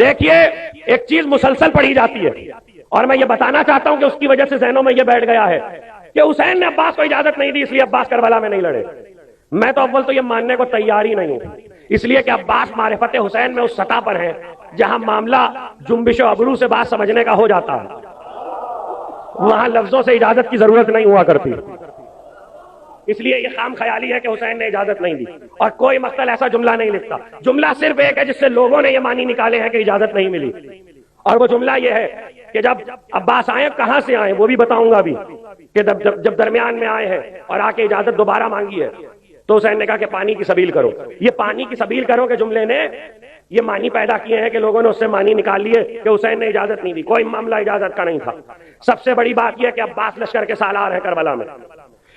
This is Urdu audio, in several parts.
دیکھیے ایک چیز مسلسل پڑھی جاتی ہے اور میں یہ بتانا چاہتا ہوں کہ اس کی وجہ سے ذہنوں میں یہ بیٹھ گیا ہے کہ حسین نے عباس کو اجازت نہیں دی اس لیے عباس کربلا میں نہیں لڑے. میں تو اول تو یہ ماننے کو تیار ہی نہیں ہوں، اس لیے کہ عباس معرفت حسین میں اس سطح پر ہے جہاں معاملہ جنبش و ابرو سے بات سمجھنے کا ہو جاتا ہے، وہاں لفظوں سے اجازت کی ضرورت نہیں ہوا کرتی. اس لیے یہ خام خیالی ہے کہ حسین نے اجازت نہیں دی، اور کوئی مقتل ایسا جملہ نہیں لکھتا. جملہ صرف ایک ہے جس سے لوگوں نے یہ معنی نکالے ہیں کہ اجازت نہیں ملی، اور وہ جملہ یہ ہے کہ جب عباس آئے کہاں سے آئے وہ بھی بتاؤں گا ابھی، کہ جب درمیان میں آئے ہیں اور آ کے اجازت دوبارہ مانگی ہے تو حسین نے کہا کہ پانی کی سبیل کرو. یہ پانی کی سبیل کرو کے جملے نے یہ معنی پیدا کیے ہیں کہ لوگوں نے اس سے معنی نکال لیے کہ حسین نے اجازت نہیں دی. کوئی معاملہ اجازت کا نہیں تھا. سب سے بڑی بات یہ ہے کہ عباس لشکر کے سالار ہیں کربلا میں،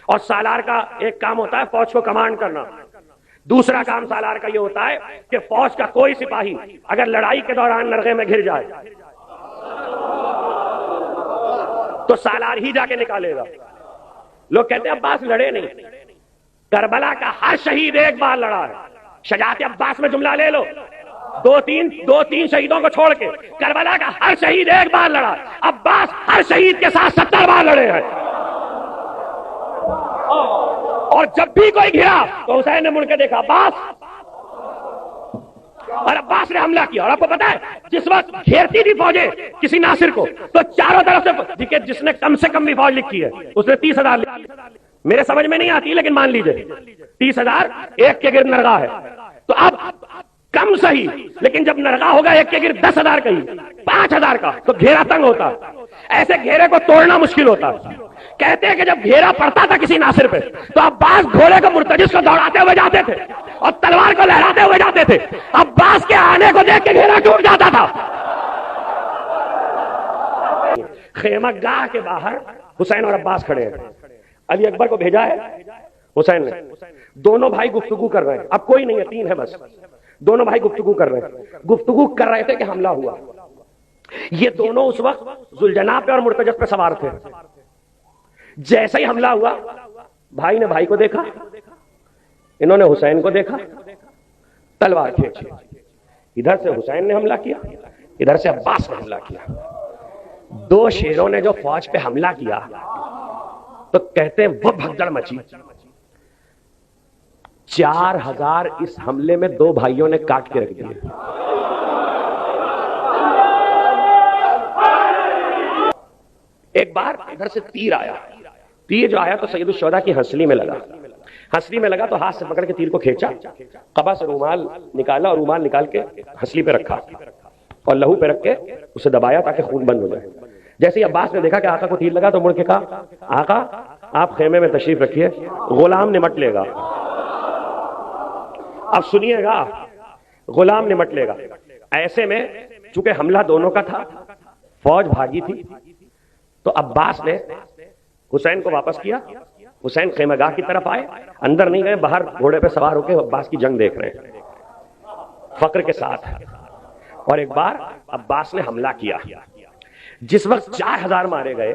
اور سالار کا ایک کام ہوتا ہے فوج کو کمانڈ کرنا، دوسرا کام سالار کا یہ ہوتا ہے کہ فوج کا کوئی سپاہی اگر لڑائی کے دوران نرغے میں گر جائے تو سالار ہی جا کے نکالے گا. لوگ کہتے ہیں عباس لڑے نہیں، کربلا کا ہر شہید ایک بار لڑا ہے. شجاعت عباس میں جملہ لے لو، دو تین شہیدوں کو چھوڑ کے کربلا کا ہر شہید ایک بار لڑا. عباس ہر شہید کے ساتھ 70 بار لڑے ہیں، اور جب بھی کوئی گھرا تو حسین نے مڑ کے دیکھا عباس، اور عباس نے حملہ کیا. اور آپ کو پتا ہے جس وقت گھیرتی تھی فوجیں کسی ناصر کو تو چاروں طرف سے جس نے کم سے کم بھی فوج لکھی ہے اس نے 30,000 لکھی. میرے سمجھ میں نہیں آتی لیکن مان لیجئے 30,000 ایک کے گرد نرغا ہے. تو اب کم صحیح، لیکن جب نرغا ہوگا ایک کے گرد 10,000 کا ہی 5,000 کا تو گھیرا تنگ ہوتا. ایسے گھیرے کو توڑنا مشکل ہوتا. کہتے ہیں کہ جب گھیرا پڑتا تھا کسی ناصر پہ تو عباس گھوڑے کو مرتجس کو دوڑاتے ہوئے جاتے تھے اور تلوار کو لہراتے ہوئے جاتے تھے. عباس کے آنے کو دیکھ کے گھیرا ٹوٹ جاتا تھا. خیمہ گاہ کے باہر حسین اور عباس کھڑے ہیں. علی اکبر کو بھیجا ہے حسین نے. دونوں بھائی گفتگو کر رہے ہیں، اب کوئی نہیں ہے، 3 ہے بس. دونوں بھائی گفتگو کر رہے تھے کہ حملہ ہوا. یہ دونوں اس وقت ذوالجناح پہ اور مرتجس پہ سوار تھے. جیسے ہی حملہ ہوا بھائی نے بھائی کو دیکھا، انہوں نے حسین کو دیکھا، تلوار کھینچی. ادھر سے حسین نے حملہ کیا، ادھر سے عباس نے حملہ کیا. 2 شیروں نے جو فوج پہ حملہ کیا تو کہتے ہیں وہ بھگدڑ مچی. 4,000 اس حملے میں 2 بھائیوں نے کاٹ کے رکھ دیے. ایک بار ادھر سے تیر آیا، تیر جو آیا تو سید الشہداء کی ہنسلی میں لگا تو ہاتھ سے پکڑ کے تیر کو کھینچا، قبا سے رومال نکالا اور رومال نکال کے ہنسلی پہ رکھا اور لہو پہ رکھ کے اسے دبایا تاکہ خون بند ہو جائے. جیسے ہی عباس نے دیکھا کہ آقا کو تیر لگا تو مڑ کے کہا آقا آپ خیمے میں تشریف رکھیے، غلام نمٹ لے گا. اب سنیے گا، غلام نمٹ لے گا. ایسے میں چونکہ حملہ دونوں کا تھا، فوج بھاگی تھی، تو عباس نے حسین کو واپس کیا. حسین خیمہ گاہ کی طرف آئے، اندر نہیں گئے، باہر گھوڑے پہ سوار ہو کے عباس کی جنگ دیکھ رہے ہیں فقر کے ساتھ. اور ایک بار عباس نے حملہ کیا. جس وقت 4,000 مارے گئے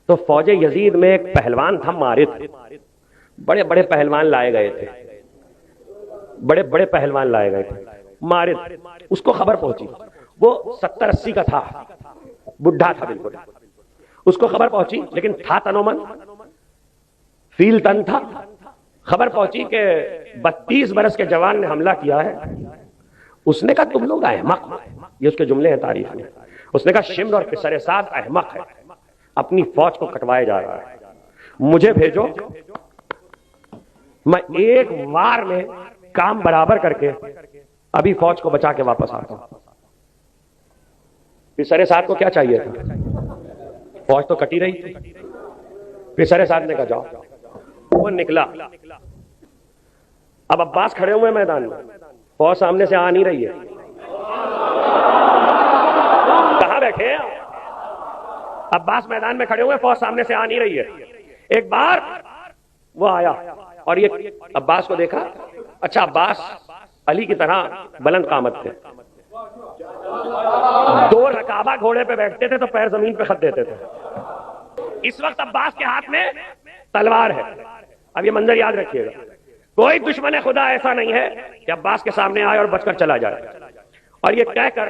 تو فوج یزید میں ایک پہلوان تھا مارد. بڑے بڑے پہلوان لائے گئے تھے، مارد. اس کو خبر پہنچی، وہ 70-80 کا تھا، بڈھا تھا بالکل. اس کو خبر پہنچی، لیکن تھا تنومن، فیل تن تھا. خبر پہنچی کہ 32 برس کے جوان نے حملہ کیا ہے. اس نے کہا تم لوگ احمق، یہ اس کے جملے ہیں تاریخ میں. اس نے کہا شمر اور پسر سعد احمق ہے، اپنی فوج کو کٹوائے جا رہا ہے، مجھے بھیجو، میں ایک وار میں کام برابر کر کے ابھی فوج کو بچا کے واپس آتا ہوں. پسر سعد کو کیا چاہیے تھا؟ فوج تو کٹی رہی تھی. پسر سعد نے کہا جاؤ. وہ نکلا. اب عباس کھڑے ہوئے میدان میں، فوج سامنے سے آ نہیں رہی ہے. کہاں بیٹھے ہیں عباس؟ میدان میں کھڑے ہوئے، فوج سامنے سے آ نہیں رہی ہے. ایک بار وہ آیا اور یہ عباس کو دیکھا. اچھا عباس علی کی طرح بلند قامت تھے، 2 رکابہ گھوڑے پہ بیٹھتے تھے تو پیر زمین پہ خط دیتے تھے. اس وقت عباس کے ہاتھ میں تلوار ہے. اب یہ منظر یاد رکھیے گا، کوئی دشمن خدا ایسا نہیں ہے کہ عباس کے سامنے آئے اور بچ کر چلا جائے. اور یہ کہہ کر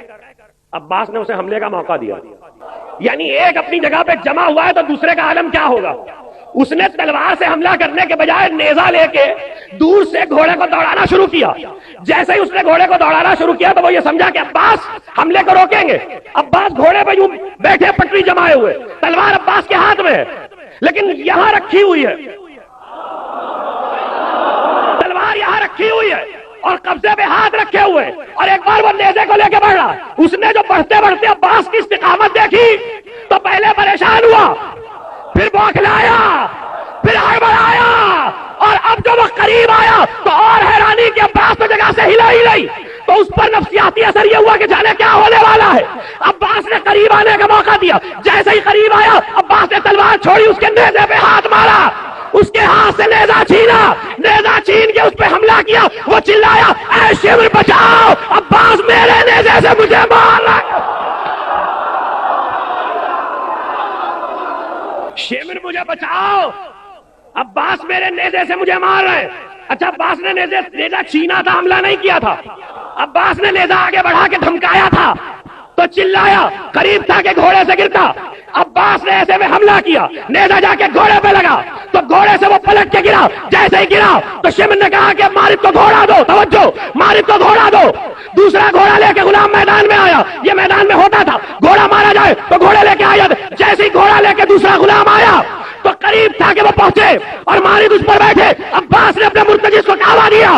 عباس نے اسے حملے کا موقع دیا. یعنی ایک اپنی جگہ پہ جمع ہوا ہے تو دوسرے کا عالم کیا ہوگا. اس نے تلوار سے حملہ کرنے کے بجائے نیزہ لے کے دور سے گھوڑے کو دوڑانا شروع کیا. جیسے ہی اس نے گھوڑے کو دوڑانا شروع کیا تو وہ یہ سمجھا کہ عباس حملے کو روکیں گے. عباس گھوڑے پہ یوں بیٹھے پٹری جمائے ہوئے, تلوار عباس کے ہاتھ میں ہے لیکن یہاں رکھی ہوئی ہے, تلوار یہاں رکھی ہوئی ہے اور قبضے پہ ہاتھ رکھے ہوئے, اور ایک بار وہ نیزے کو لے کے بڑھ رہا. اس نے جو بڑھتے بڑھتے عباس کی استقامت دیکھی تو پہلے پریشان ہوا, پھر بوکھلایا, پھر ہڑبڑایا, اور اب جو وہ قریب آیا تو اور حیرانی کہ عباس تو جگہ سے ہلا ہی نہیں. تو اس پر نفسیاتی اثر یہ ہوا کہ جانے کیا ہونے والا ہے. عباس نے قریب آنے کا موقع دیا, جیسے ہی قریب آیا عباس نے تلوار چھوڑی, اس کے نیزے پہ ہاتھ مارا, اس کے ہاتھ سے نیزہ چھینا, نیزہ چھین کے اس پہ حملہ کیا. وہ چلایا, اے شمر بچاؤ, عباس میرے نیزے سے مجھے مار رہا ہے, شمر مجھے بچاؤ, عباس میرے نیزے سے مجھے مار رہے ہیں. اچھا عباس نے نیزہ چھینا تھا, حملہ نہیں کیا تھا. عباس نے نیزہ آگے بڑھا کے دھمکایا تھا تو چلایا, قریب تھا کہ گھوڑے سے گرتا. عباس نے ایسے میں حملہ کیا, نیزہ جا کے گھوڑے پہ لگا تو گھوڑے سے وہ پلٹ کے گرا. جیسے ہی گرا تو شمر نے کہا کہ مارد کو گھوڑا دو, توجہ, مارد کو گھوڑا دو. دوسرا گھوڑا لے کے غلام میدان میں آیا. یہ میدان میں ہوتا تھا گھوڑا مارا جائے تو گھوڑے لے کے آیا. جیسے ہی گھوڑا لے کے دوسرا غلام آیا تو قریب تھا کہ وہ پہنچے اور مارد اس پر بیٹھے. عباس نے اپنے مرتجز کو کعبہ دیا,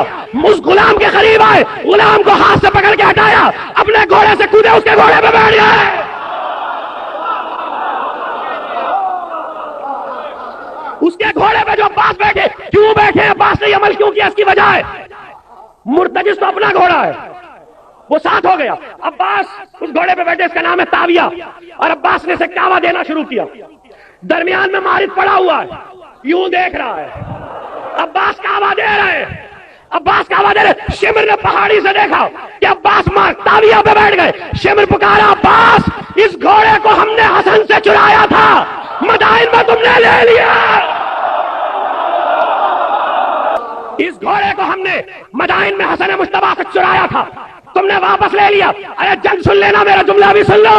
اس غلام کے قریب آئے, غلام کو ہاتھ سے پکڑ کے ہٹایا, اپنے گھوڑے سے کودے, اس کے گھوڑے پہ بیٹھ گئے. اس کے گھوڑے پہ جو عباس بیٹھے, کیوں بیٹھے, عباس نے یہ عمل کیوں کیا, اس کی وجہ ہے مرتجز تو اپنا گھوڑا ہے, وہ ساتھ ہو گیا. عباس اس گھوڑے پہ بیٹھے, اس کا نام ہے تاویہ, اور عباس نے اسے کعبہ دینا شروع کیا. درمیان میں مارد پڑا ہوا ہے, یوں دیکھ رہا ہے, عباس کعبہ دے رہے ہیں, عباس کعبہ دے رہے. شمر نے پہاڑی سے دیکھا کہ عباس تاویہ پہ بیٹھ گئے. شمر پکارا, عباس اس گھوڑے کو ہم نے حسن سے چرایا تھا, مدائن میں تم نے لے لیا. اس گھوڑے کو ہم نے مدائن میں حسن مصطفیٰ سے چرایا تھا, تم نے واپس لے لیا. ارے جلد سن لینا, میرا جملہ بھی سن لو.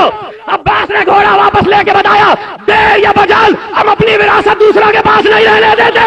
عباس نے گھوڑا واپس لے کے بتایا, دیر یا بجال ہم اپنی وراثت دوسروں کے پاس نہیں رہنے دیتے.